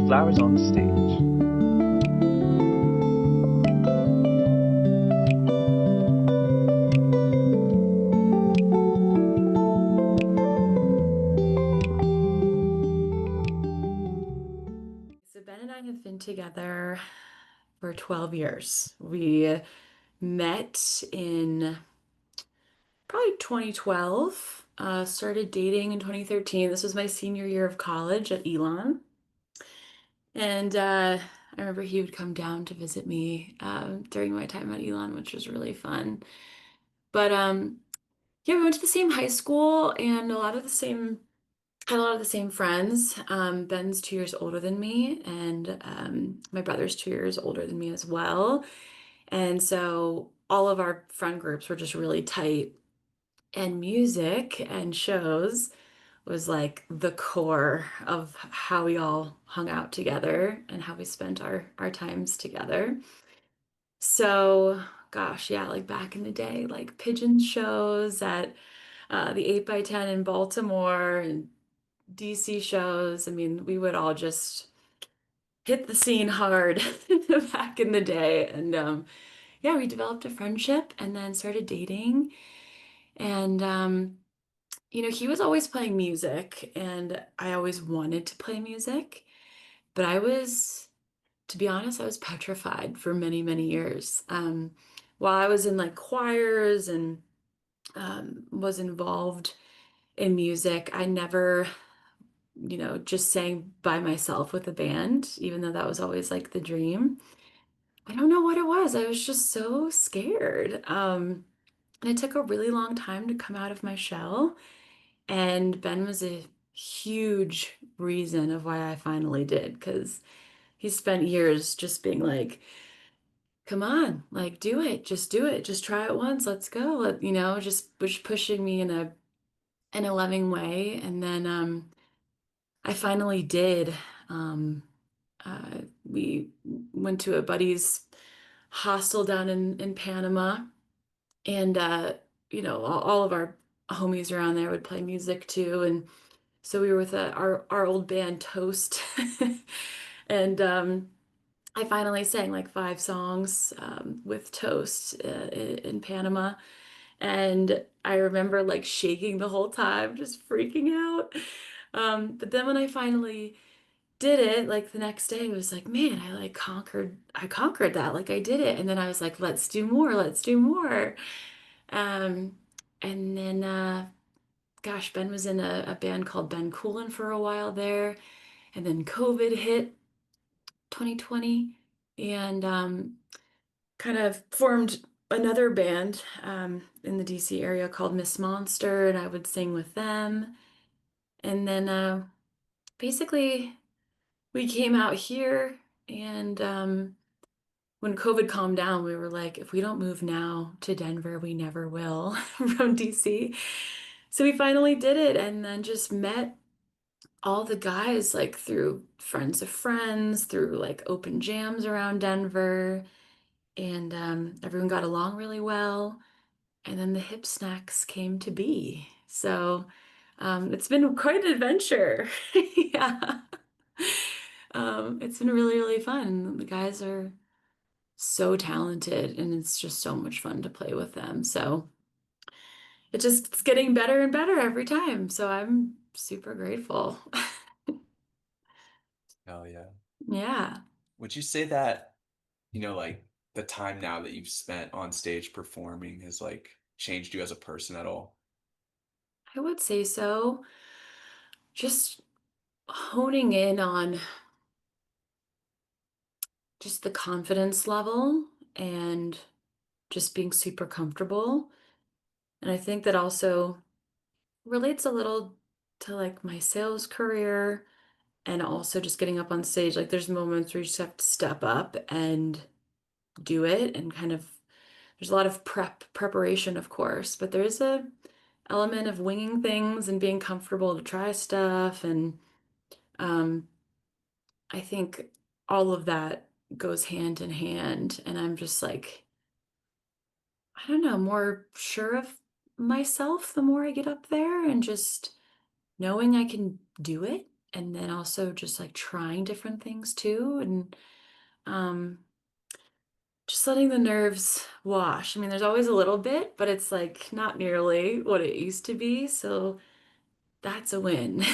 flowers on stage. So Ben and I have been together for 12 years. We met in probably 2012, started dating in 2013. This was my senior year of college at Elon. And I remember he would come down to visit me during my time at Elon, which was really fun. But yeah, we went to the same high school and had a lot of the same friends. Ben's 2 years older than me, and my brother's 2 years older than me as well. And so all of our friend groups were just really tight. And music and shows was like the core of how we all hung out together and how we spent our times together. So, gosh, yeah, like back in the day, like pigeon shows at the 8 by 10 in Baltimore and DC shows. I mean, we would all just hit the scene hard back in the day. And yeah, we developed a friendship and then started dating. And he was always playing music, and I always wanted to play music, but to be honest, I was petrified for many, many years. While I was in like choirs and was involved in music, I never, just sang by myself with a band, even though that was always like the dream. I don't know what it was. I was just so scared. And it took a really long time to come out of my shell. And Ben was a huge reason of why I finally did, because he spent years just being like, come on, like do it, just try it once, let's go. Just was pushing me in a loving way. And then I finally did. Um, we went to a buddy's hostel down in Panama, and all of our homies around there would play music too. And so we were with our old band Toast, and I finally sang like 5 songs with Toast in Panama, and I remember like shaking the whole time, just freaking out. But then when I finally did it, like the next day, it was like, man, I conquered that, like I did it. And then I was like, let's do more, let's do more. Um, and then gosh, Ben was in a band called Ben Coolin for a while there. And then COVID hit 2020 and kind of formed another band in the DC area called Miss Monster, and I would sing with them. And then basically, we came out here, and when COVID calmed down, we were like, if we don't move now to Denver, we never will from DC. So we finally did it, and then just met all the guys like through friends of friends, through like open jams around Denver, and everyone got along really well. And then the hip snacks came to be. So it's been quite an adventure. Yeah. It's been really, really fun. The guys are so talented, and it's just so much fun to play with them. So it's getting better and better every time. So I'm super grateful. Oh yeah. Yeah, Would you say that, like the time now that you've spent on stage performing has like changed you as a person at all? I would say so. Just honing in on just the confidence level and just being super comfortable. And I think that also relates a little to like my sales career and also just getting up on stage. Like there's moments where you just have to step up and do it and kind of there's a lot of preparation, of course, but there's a element of winging things and being comfortable to try stuff. And um, I think all of that goes hand in hand. And I'm just like, I don't know, more sure of myself the more I get up there and just knowing I can do it and then also just like trying different things too, and um, just letting the nerves wash. I mean, there's always a little bit, but it's like not nearly what it used to be. So that's a win.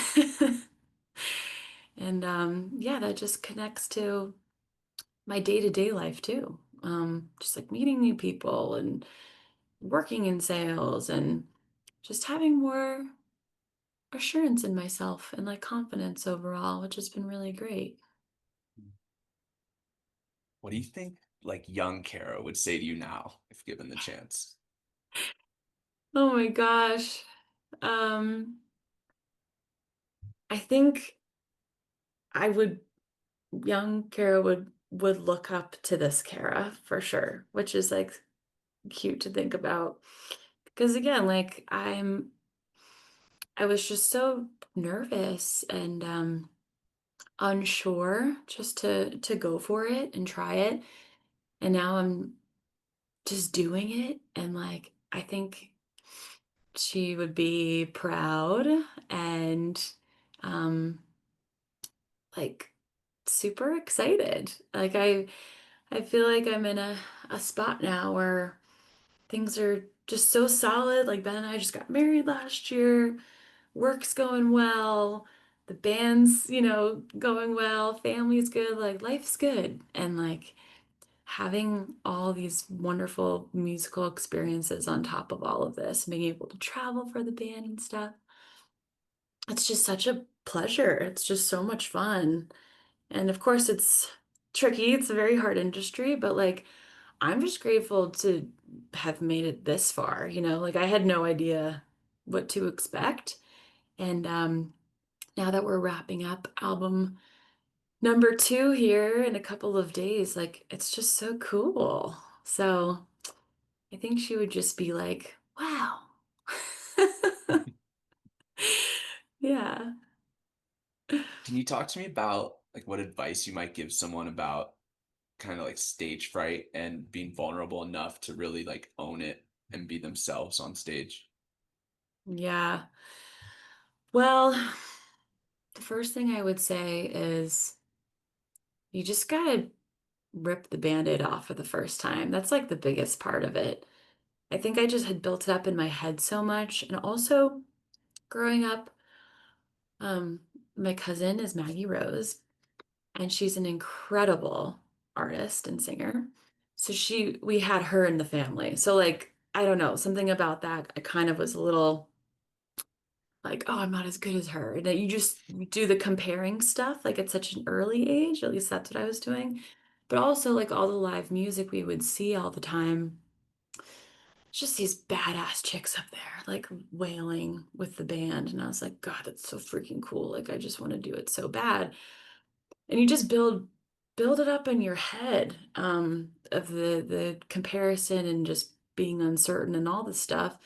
And yeah, that just connects to my day-to-day life too. Just like meeting new people and working in sales and just having more assurance in myself and like confidence overall, which has been really great. What do you think like young Kara would say to you now if given the chance? Oh my gosh. Um, I think I would young Kara would look up to this Kara for sure, which is like cute to think about. Because again, like I was just so nervous and unsure just to go for it and try it. And now I'm just doing it and like I think she would be proud and um like super excited. Like I feel like I'm in a spot now where things are just so solid. Like Ben and I just got married last year. Work's going well. The band's, going well. Family's good. Like life's good. And like having all these wonderful musical experiences on top of all of this, being able to travel for the band and stuff. It's just such a pleasure. It's just so much fun. And of course, it's tricky. It's a very hard industry, but like, I'm just grateful to have made it this far. Like I had no idea what to expect. And now that we're wrapping up album number two here in a couple of days, like, it's just so cool. So I think she would just be like, wow. Yeah. Can you talk to me about like what advice you might give someone about kind of like stage fright and being vulnerable enough to really like own it and be themselves on stage? Yeah. Well, the first thing I would say is you just gotta rip the band-aid off for the first time. That's like the biggest part of it. I think I just had built it up in my head so much. And also growing up, um, my cousin is Maggie Rose, and she's an incredible artist and singer. So we had her in the family. So like, I don't know, something about that, I kind of was a little like, oh, I'm not as good as her. And that you just do the comparing stuff like at such an early age. At least that's what I was doing. But also like all the live music we would see all the time. Just these badass chicks up there, like wailing with the band. And I was like, God, that's so freaking cool. Like I just want to do it so bad. And you just build it up in your head, of the comparison and just being uncertain and all this stuff.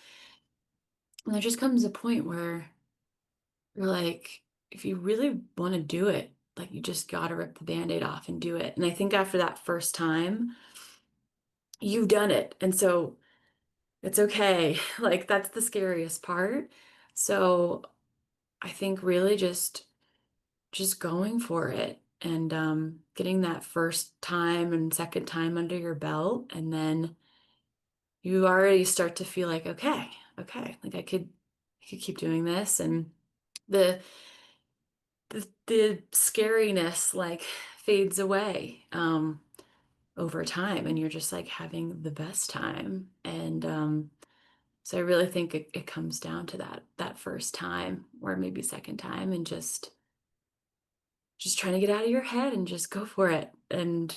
And there just comes a point where you're like, if you really want to do it, like you just gotta rip the band-aid off and do it. And I think after that first time, you've done it. And so it's okay. Like that's the scariest part. So I think really just going for it and getting that first time and second time under your belt, and then you already start to feel like, okay, like I could keep doing this, and the the scariness like fades away over time, and you're just like having the best time. And so I really think it comes down to that first time or maybe second time, and just trying to get out of your head and just go for it. And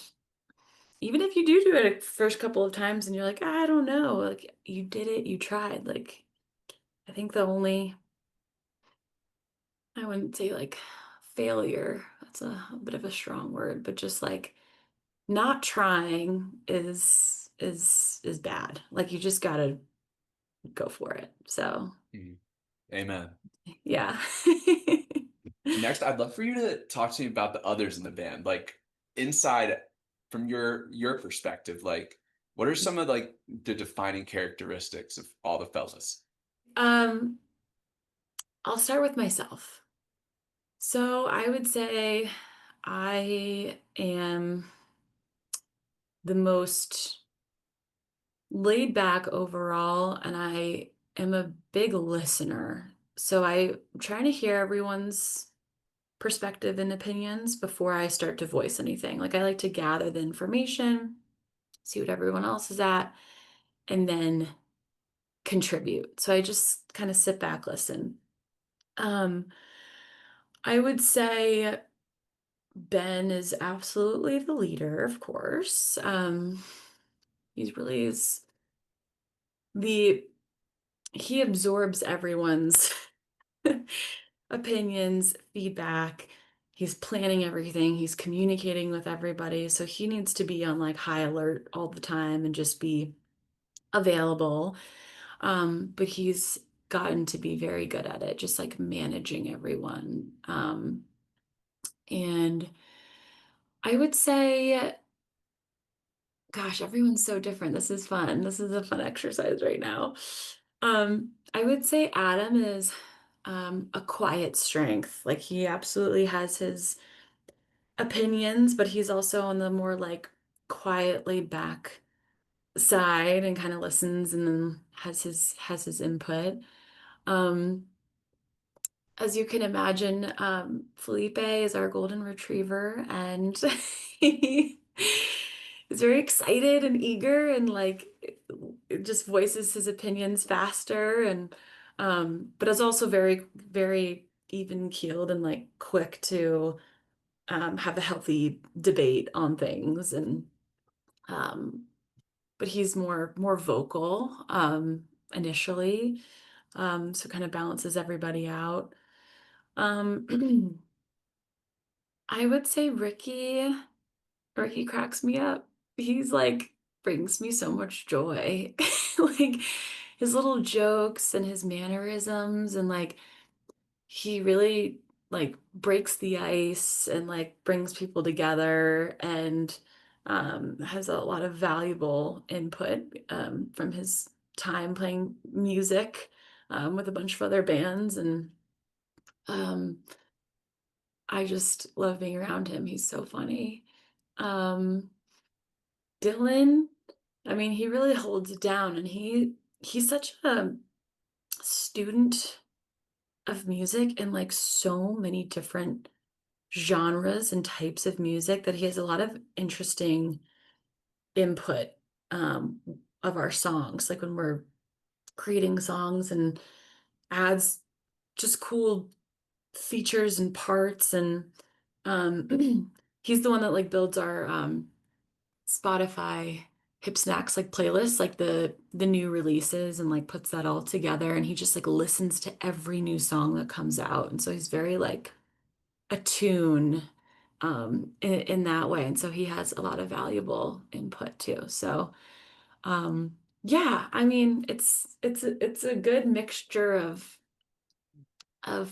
even if you do it a first couple of times and you're like, I don't know, like you did it, you tried. Like I think the only, I wouldn't say like failure, that's a bit of a strong word, but just like not trying is bad. Like you just gotta go for it. So Mhm. Amen. yeah. Next, I'd love for you to talk to me about the others in the band, like inside from your perspective, like what are some of like the defining characteristics of all the fellas? Um, I'll start with myself. So I would say I am the most laid back overall, and I am a big listener. So I'm trying to hear everyone's perspective and opinions before I start to voice anything. Like I like to gather the information, see what everyone else is at, and then contribute. So I just kind of sit back, listen. Um, I would say Ben is absolutely the leader, of course. He's really is the he absorbs everyone's opinions, feedback. He's planning everything. He's communicating with everybody. So he needs to be on like high alert all the time and just be available. But he's gotten to be very good at it, just like managing everyone. And I would say, gosh, everyone's so different. This is fun. This is a fun exercise right now. I would say Adam is a quiet strength. Like he absolutely has his opinions, but he's also on the more like quiet, laid back side and kind of listens and then has his input. Um, as you can imagine, Felipe is our golden retriever, and he is very excited and eager, and like it just voices his opinions faster, and but is also very, very even keeled and like quick to have a healthy debate on things, and um, but he's more vocal initially, so kind of balances everybody out. Um, I would say Ricky cracks me up. He's like brings me so much joy. Like his little jokes and his mannerisms and like he really like breaks the ice and like brings people together and has a lot of valuable input from his time playing music with a bunch of other bands and um, I just love being around him. He's so funny. Um, Dylan, I mean, he really holds it down and he's such a student of music and like so many different genres and types of music that he has a lot of interesting input um, of our songs. Like when we're creating songs and adds just cool features and parts and he's the one that like builds our Spotify Hip Snacks like playlists, like the new releases and like puts that all together and he just like listens to every new song that comes out. And so he's very like attune in that way. And so he has a lot of valuable input too. So yeah, I mean it's a good mixture of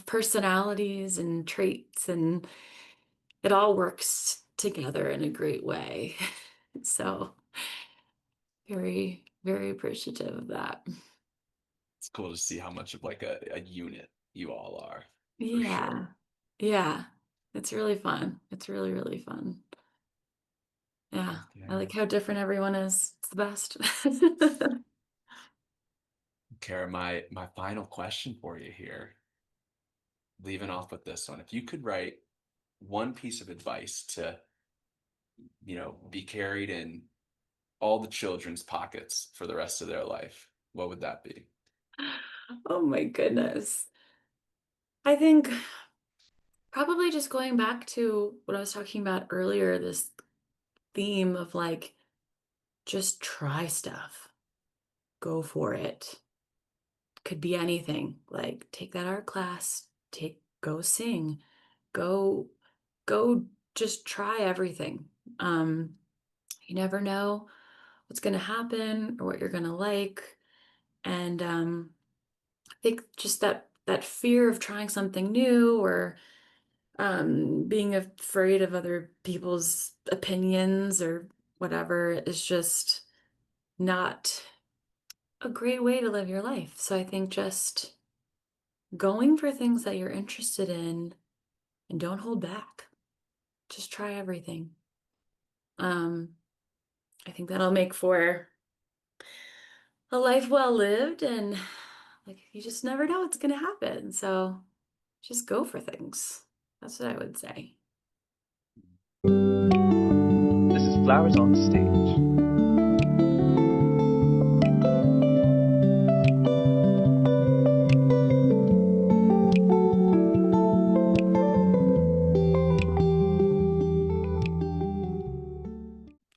personalities and traits and it all works together in a great way. So very, very appreciative of that. It's cool to see how much of like a unit you all are, for sure. Yeah. Yeah. It's really fun. It's really, really fun. Yeah. I Yeah. like how different everyone is. It's the best. Kara, my final question for you here, leaving off with this one. If you could write one piece of advice to, be carried in all the children's pockets for the rest of their life, what would that be? Oh my goodness. I think probably just going back to what I was talking about earlier, this theme of like just try stuff. Go for it. Could be anything. Like take that art class, go sing, go go just try everything. Um, you never know what's going to happen or what you're going to like. And I think just that fear of trying something new or being afraid of other people's opinions or whatever is just not a great way to live your life. So I think just going for things that you're interested in and don't hold back. Just try everything. Um, I think that'll make for a life well lived, and like you just never know what's gonna happen. So just go for things. That's what I would say. This is Flowers on Stage.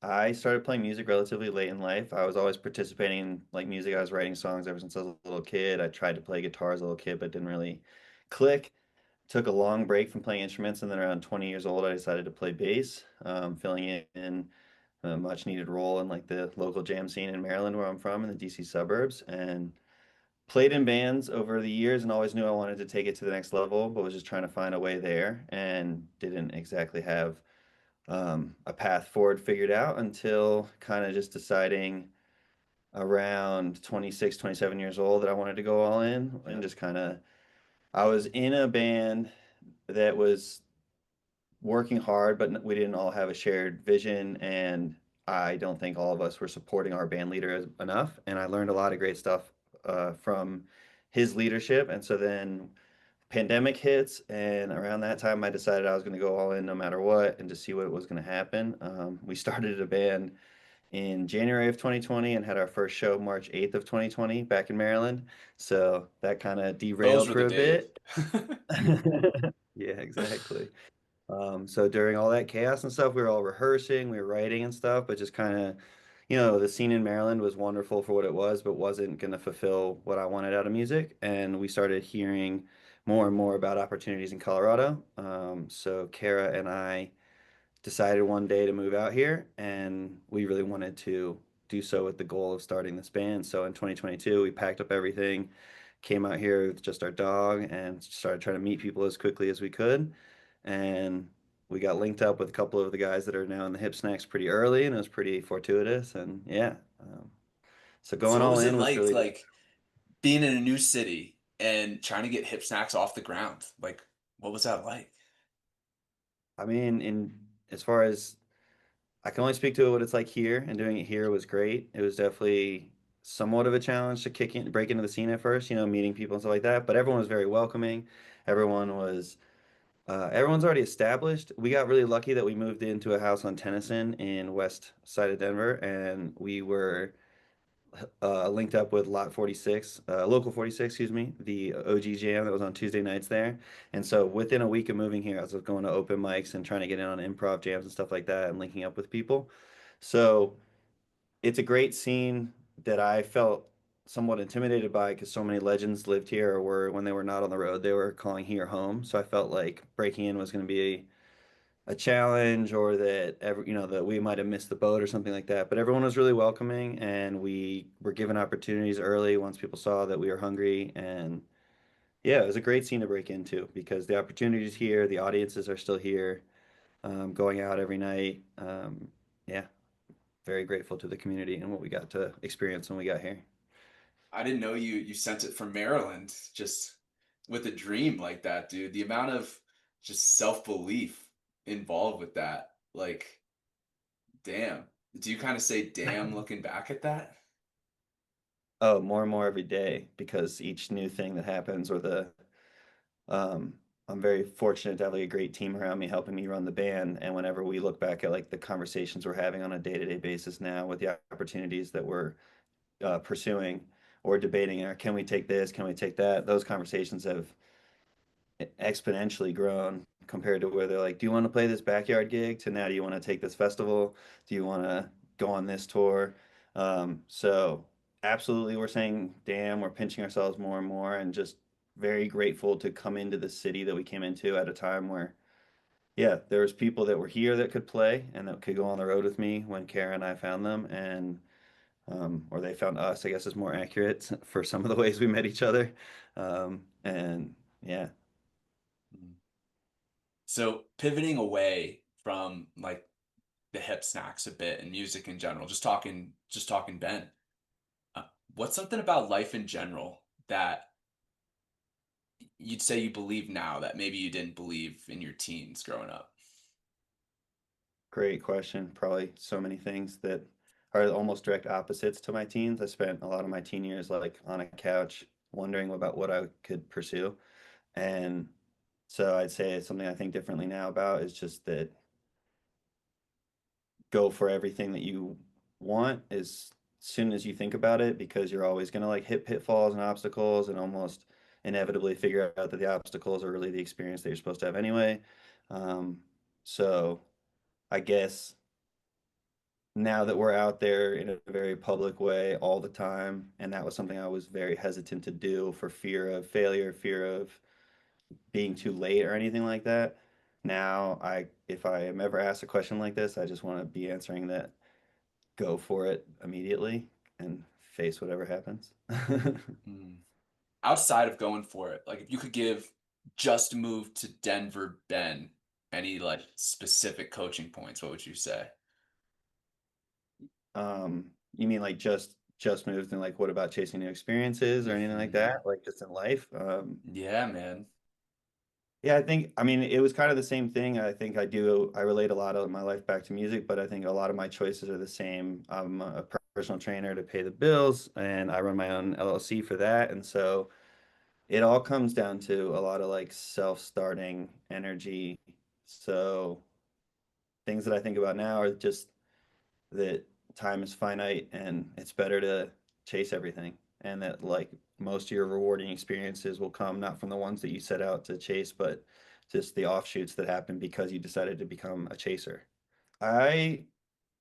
I started playing music relatively late in life. I was always participating in like music. I was writing songs ever since I was a little kid. I tried to play guitar as a little kid, but didn't really click. Took a long break from playing instruments, and then around 20 years old, I decided to play bass, filling in a much needed role in like the local jam scene in Maryland, where I'm from, in the DC suburbs, and played in bands over the years, and always knew I wanted to take it to the next level, but was just trying to find a way there, and didn't exactly have a path forward figured out until kind of just deciding around 26, 27 years old that I wanted to go all in and just kind of, I was in a band that was working hard, but we didn't all have a shared vision. And I don't think all of us were supporting our band leader enough. And I learned a lot of great stuff from his leadership. And so then pandemic hits, and around that time I decided I was going to go all in no matter what and just see what was going to happen. We started a band in January of 2020 and had our first show March 8th of 2020 back in Maryland. So that kind of Those derailed were the for a days. bit. Yeah, exactly. So during all that chaos and stuff, we were all rehearsing, we were writing and stuff, but just kind of, the scene in Maryland was wonderful for what it was, but wasn't going to fulfill what I wanted out of music. And we started hearing more and more about opportunities in Colorado. So Kara and I decided one day to move out here, and we really wanted to do so with the goal of starting this band. So in 2022, we packed up everything, came out here with just our dog, and started trying to meet people as quickly as we could. And we got linked up with a couple of the guys that are now in the Hip Snacks pretty early, and it was pretty fortuitous. And yeah, so So going what all was it in was really, like being in a new city and trying to get hip snacks off the ground? Like, what was that like? I mean, in as far as I can only speak to what it's like here, and doing it here was great. It was definitely somewhat of a challenge to break into the scene at first, meeting people and stuff like that. But everyone was very welcoming. Everyone was, everyone's already established. We got really lucky that we moved into a house on Tennyson in west side of Denver, and we were linked up with Lot 46, Local 46, excuse me, the OG Jam that was on Tuesday nights there. And so within a week of moving here, I was going to open mics and trying to get in on improv jams and stuff like that and linking up with people. So it's a great scene that I felt somewhat intimidated by because so many legends lived here or were, when they were not on the road, they were calling here home. So I felt like breaking in was going to be a challenge, or that that we might have missed the boat or something like that. But everyone was really welcoming, and we were given opportunities early once people saw that we were hungry. And yeah, it was a great scene to break into because the opportunities here, the audiences are still here, going out every night. Yeah, very grateful to the community and what we got to experience when we got here. I didn't know you sent it from Maryland just with a dream like that, dude. The amount of just self-belief involved with that. Like, damn. Do you kind of say damn looking back at that? Oh, more and more every day because each new thing that happens, or um, I'm very fortunate to have like a great team around me helping me run the band. And whenever we look back at like the conversations we're having on a day-to-day basis now with the opportunities that we're pursuing or debating, or can we take this, can we take that? Those conversations have exponentially grown compared to where they're like, do you want to play this backyard gig, to now, do you want to take this festival? Do you want to go on this tour? So absolutely, we're saying, damn, we're pinching ourselves more and more, and just very grateful to come into the city that we came into at a time where, yeah, there was people that were here that could play and that could go on the road with me when Kara and I found them, and or they found us, I guess is more accurate for some of the ways we met each other. And yeah. Mm. So pivoting away from like the hip snacks a bit and music in general, just talking Ben. Uh, what's something about life in general that you'd say you believe now that maybe you didn't believe in your teens growing up? Great question. Probably so many things that are almost direct opposites to my teens. I spent a lot of my teen years like on a couch wondering about what I could pursue. And so I'd say it's something I think differently now about is just that go for everything that you want as soon as you think about it because you're always going to like hit pitfalls and obstacles and almost inevitably figure out that the obstacles are really the experience that you're supposed to have anyway. Um, so I guess now that we're out there in a very public way all the time, and that was something I was very hesitant to do for fear of failure, fear of being too late or anything like that. Now, if I am ever asked a question like this, I just want to be answering that go for it immediately and face whatever happens. Mm. Outside of going for it, like if you could give just moved to Denver Ben any like specific coaching points, what would you say? You mean like just moved and like what about chasing new experiences or anything like Hmm. that? Like just in life? Yeah, man. Yeah, I mean, it was kind of the same thing. I relate a lot of my life back to music, but I think a lot of my choices are the same. I'm a personal trainer to pay the bills, and I run my own LLC for that. And so it all comes down to a lot of like self-starting energy. So things that I think about now are just that time is finite and it's better to chase everything. And that like most of your rewarding experiences will come not from the ones that you set out to chase, but just the offshoots that happen because you decided to become a chaser. I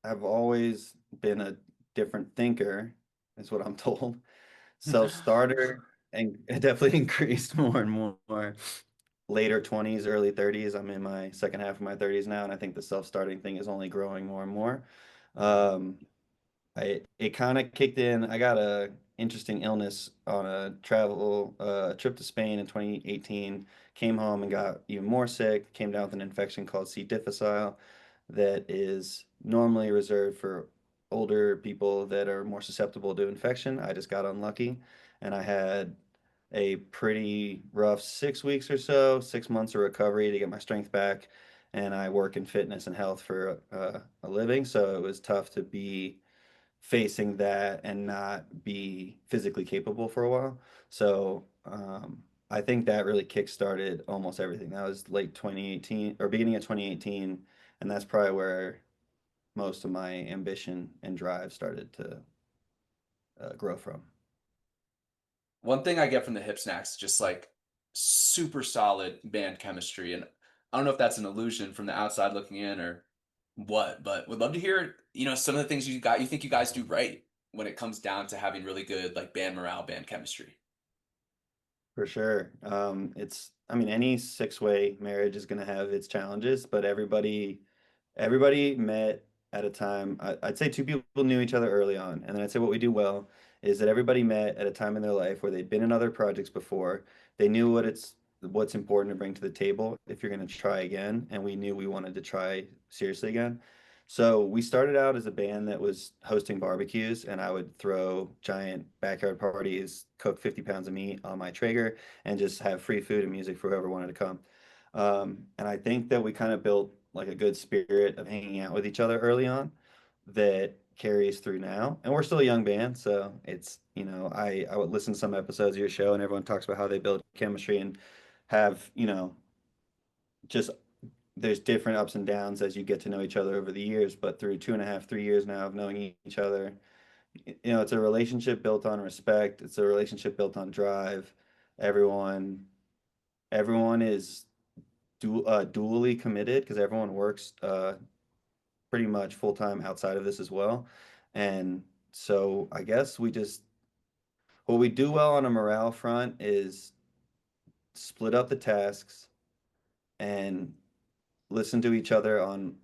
have always been a different thinker, is what I'm told. Self-starter and it definitely increased more and more later 20s, early 30s. I'm in my second half of my 30s now, and I think the self-starting thing is only growing more and more. Mm. Um, it kind of kicked in. I got a interesting illness on a travel trip to Spain in 2018. Came home and got even more sick. Came down with an infection called C. difficile that is normally reserved for older people that are more susceptible to infection. I just got unlucky, and I had a pretty rough 6 weeks or so, 6 months of recovery to get my strength back. And I work in fitness and health for a living, so it was tough to be facing that and not be physically capable for a while. So I think that really kickstarted almost everything. That was late 2018 or beginning of 2018, and that's probably where most of my ambition and drive started to grow from. One thing I get from the hip snacks is just like super solid band chemistry. And I don't know if that's an illusion from the outside looking in or what, but would love to hear, some of the things you think you guys do right when it comes down to having really good like band morale, band chemistry. For sure. I mean, any six-way marriage is going to have its challenges, but everybody met at a time. I'd say two people knew each other early on, and then I'd say what we do well is that everybody met at a time in their life where they'd been in other projects before. They knew what's important to bring to the table if you're going to try again, and we knew we wanted to try seriously again. So we started out as a band that was hosting barbecues, and I would throw giant backyard parties, cook 50 pounds of meat on my Traeger, and just have free food and music for whoever wanted to come. And I think that we kind of built like a good spirit of hanging out with each other early on that carries through now. And we're still a young band, so I would listen to some episodes of your show and everyone talks about how they build chemistry and have, just there's different ups and downs as you get to know each other over the years, but through 2.5, 3 years now of knowing each other, it's a relationship built on respect. It's a relationship built on drive. Everyone, everyone is dually committed because everyone works pretty much full time outside of this as well. And so I guess what we do well on a morale front is split up the tasks and listen to each other on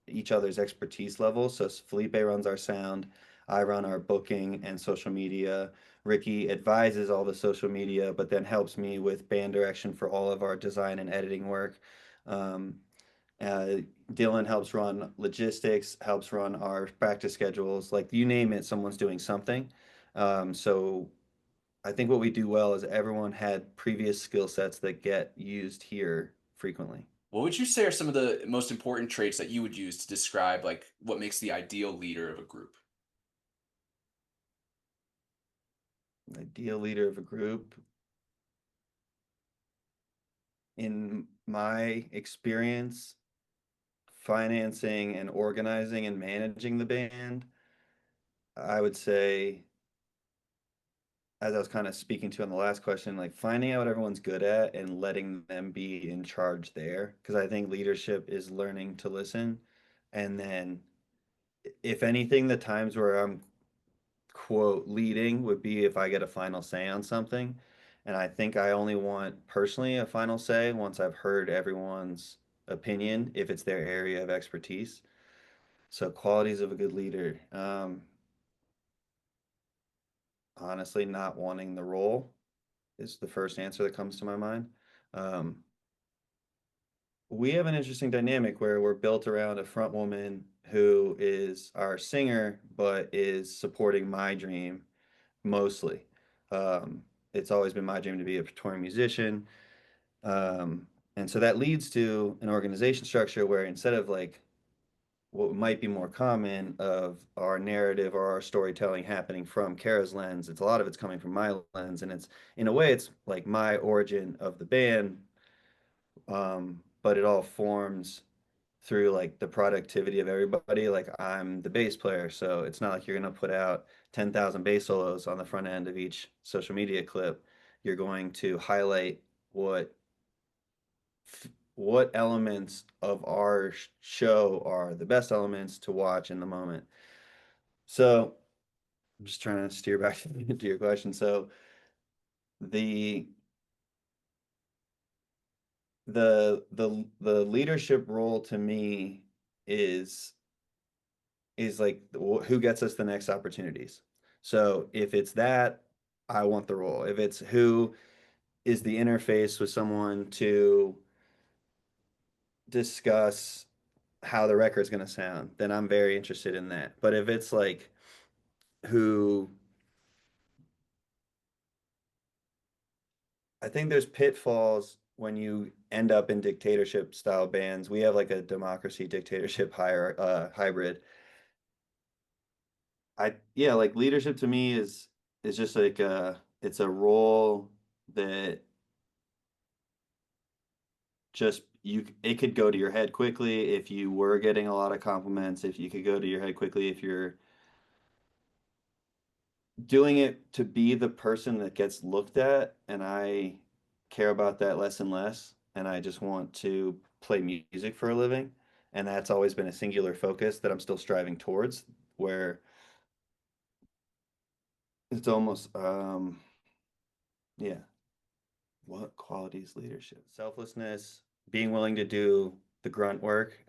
each other's expertise level. So Felipe runs our sound, I run our booking and social media. Ricky advises all the social media, but then helps me with band direction for all of our design and editing work. Um, uh, Dylan helps run logistics, helps run our practice schedules. Like you name it, someone's doing something. So I think what we do well is everyone had previous skill sets that get used here frequently. What would you say are some of the most important traits that you would use to describe like what makes the ideal leader of a group? Ideal leader of a group. In my experience, financing and organizing and managing the band, I would say, as I was kind of speaking to on the last question, like finding out what everyone's good at and letting them be in charge there. Because I think leadership is learning to listen. And then, if anything, the times where I'm quote leading would be if I get a final say on something. And I think I only want personally a final say once I've heard everyone's opinion, if it's their area of expertise. So qualities of a good leader. Honestly, not wanting the role is the first answer that comes to my mind. Um, we have an interesting dynamic where we're built around a front woman who is our singer, but is supporting my dream mostly. Um, it's always been my dream to be a touring musician. And so that leads to an organization structure where instead of like what might be more common of our narrative or our storytelling happening from Kara's lens, it's a lot of it's coming from my lens. And it's in a way, it's like my origin of the band, but it all forms through like the productivity of everybody. Like I'm the bass player, so it's not like you're gonna put out 10,000 bass solos on the front end of each social media clip. You're going to highlight what elements of our show are the best elements to watch in the moment. So I'm just trying to steer back to your question. So the the leadership role to me is like who gets us the next opportunities. So if it's that, I want the role. If it's who is the interface with someone to discuss how the record's going to sound, then I'm very interested in that. But if it's like who, I think there's pitfalls when you end up in dictatorship style bands. We have like a democracy dictatorship hybrid. Yeah, like leadership to me is just like it's a role that just you it could go to your head quickly if you were getting a lot of compliments, if you could go to your head quickly if you're doing it to be the person that gets looked at, and I care about that less and less, and I just want to play music for a living, and that's always been a singular focus that I'm still striving towards, where it's almost yeah. What qualities leadership? Selflessness, being willing to do the grunt work.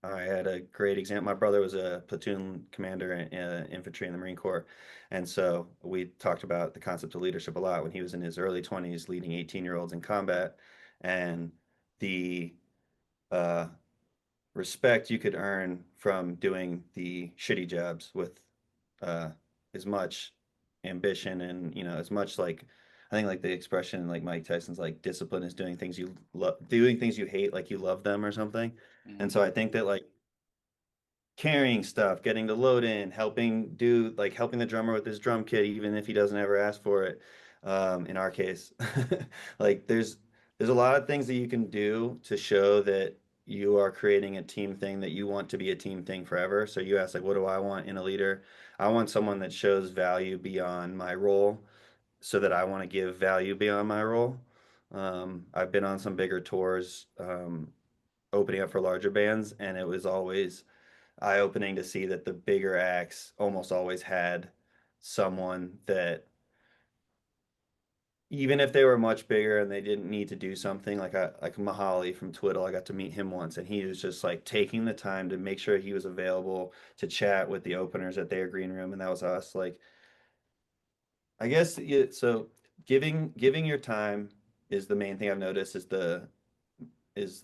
I had a great example. My brother was a platoon commander in infantry in the Marine Corps. And so we talked about the concept of leadership a lot when he was in his early 20s, leading 18-year-olds in combat. And the uh, respect you could earn from doing the shitty jobs with uh, as much ambition and as much like I think like the expression like Mike Tyson's like discipline is doing things you love, doing things you hate like you love them or something. And Mhm. so I think that like carrying stuff, getting the load in, helping the drummer with his drum kit, even if he doesn't ever ask for it. In our case, like there's a lot of things that you can do to show that you are creating a team thing that you want to be a team thing forever. So you ask like, what do I want in a leader? I want someone that shows value beyond my role, so that I want to give value beyond my role. I've been on some bigger tours, opening up for larger bands, and it was always eye-opening to see that the bigger acts almost always had someone that even if they were much bigger and they didn't need to do something like Mahali from Twiddle, I got to meet him once and he was just like taking the time to make sure he was available to chat with the openers at their green room, and that was us. Like I guess so giving your time is the main thing I've noticed is the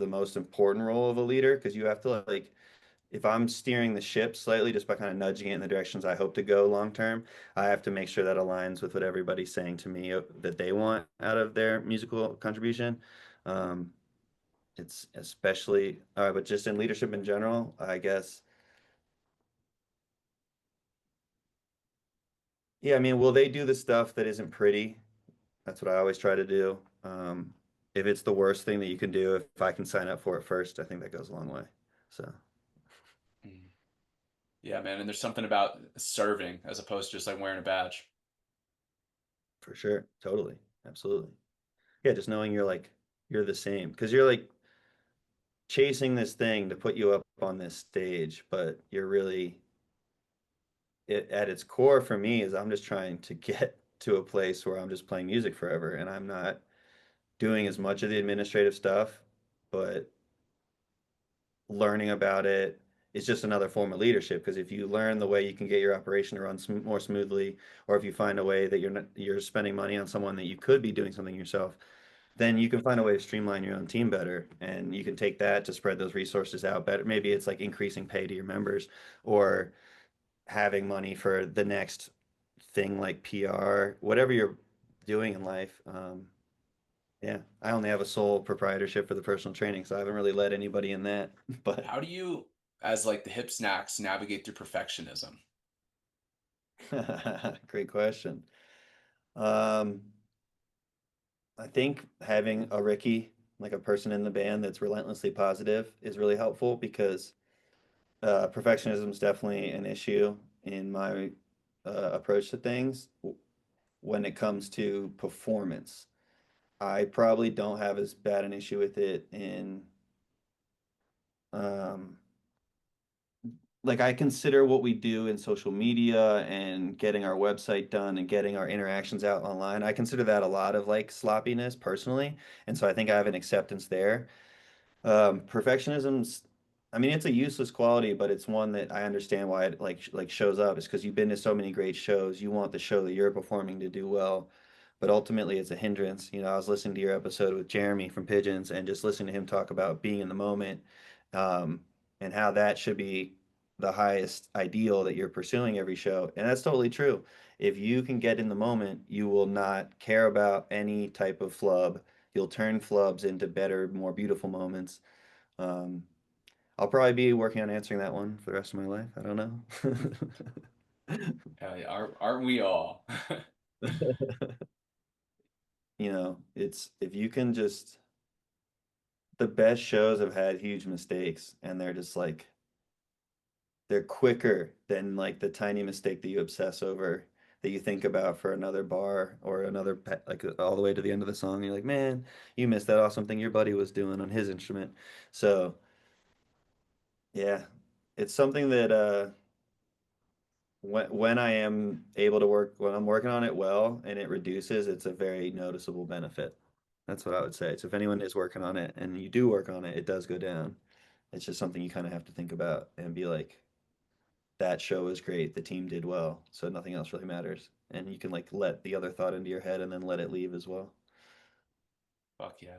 most important role of a leader, because you have to like if I'm steering the ship slightly just by kind of nudging it in the directions I hope to go long term, I have to make sure that aligns with what everybody's saying to me that they want out of their musical contribution. Um, it's especially, but just in leadership in general, I guess. Yeah, I mean, will they do the stuff that isn't pretty? That's what I always try to do. If it's the worst thing that you can do, if I can sign up for it first, I think that goes a long way. So, Mm. Yeah, man. And there's something about serving as opposed to just like wearing a badge. for sure, totally, absolutely. Yeah, just knowing you're the same because you're like chasing this thing to put you up on this stage, but you're really at its core for me is I'm just trying to get to a place where I'm just playing music forever and I'm not doing as much of the administrative stuff, but learning about it is just another form of leadership because if you learn the way you can get your operation to run more smoothly, or if you find a way that you're spending money on someone that you could be doing something yourself, then you can find a way to streamline your own team better, and you can take that to spread those resources out better. Maybe it's like increasing pay to your members or having money for the next thing like PR, whatever you're doing in life. Yeah, I only have a sole proprietorship for the personal training, so I haven't really let anybody in that. But How do you, as like the hip snacks, navigate through perfectionism? great question. Um, I think having a Ricky, like a person in the band that's relentlessly positive, is really helpful because perfectionism is definitely an issue in my approach to things when it comes to performance. I probably don't have as bad an issue with it in um, like I consider what we do in social media and getting our website done and getting our interactions out online. I consider that a lot of like sloppiness personally, and so I think I have an acceptance there. Perfectionism's, I mean, it's a useless quality, but it's one that I understand why it like shows up. Is because you've been to so many great shows. You want the show that you're performing to do well, but ultimately it's a hindrance. You know, I was listening to your episode with Jeremy from Pigeons and just listening to him talk about being in the moment, um, and how that should be the highest ideal that you're pursuing every show. And that's totally true. If you can get in the moment, you will not care about any type of flub. You'll turn flubs into better, more beautiful moments. Um, I'll probably be working on answering that one for the rest of my life. I don't know. Hell yeah, aren't we all? You know, it's if you can just the best shows have had huge mistakes and they're just like they're quicker than like the tiny mistake that you obsess over that you think about for another bar or another like all the way to the end of the song. You're like, man, you missed that awesome thing your buddy was doing on his instrument. So yeah, it's something that when I am able to work when I'm working on it well and it reduces, it's a very noticeable benefit. That's what I would say. So if anyone is working on it and you do work on it, it does go down. It's just something you kind of have to think about and be like, that show was great. The team did well. So nothing else really matters. And you can like let the other thought into your head and then let it leave as well. Fuck yeah.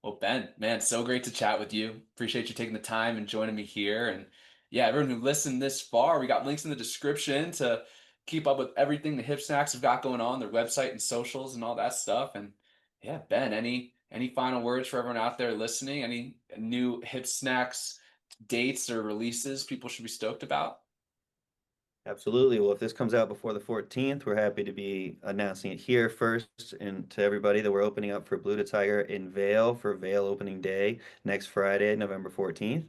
Well, Ben, man, so great to chat with you. Appreciate you taking the time and joining me here. And yeah, everyone who listened this far, we got links in the description to keep up with everything the Hip Snacks have got going on, their website and socials and all that stuff. And yeah, Ben, any final words for everyone out there listening? Any new Hip Snacks dates or releases people should be stoked about? Absolutely. Well, if this comes out before the 14th, we're happy to be announcing it here first and to everybody that we're opening up for Blue to Tiger in Vail for Vail opening day next Friday, November 14th.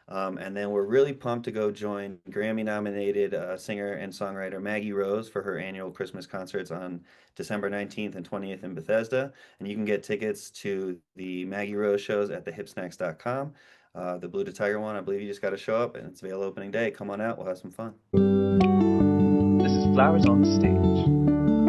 And then we're really pumped to go join Grammy nominated singer and songwriter Maggie Rose for her annual Christmas concerts on December 19th and 20th in Bethesda. And you can get tickets to the Maggie Rose shows at thehipsnacks.com. The Blue to Tiger one, I believe you just got to show up and it's Vail opening day. Come on out. We'll have some fun. This is Flowers on Stage.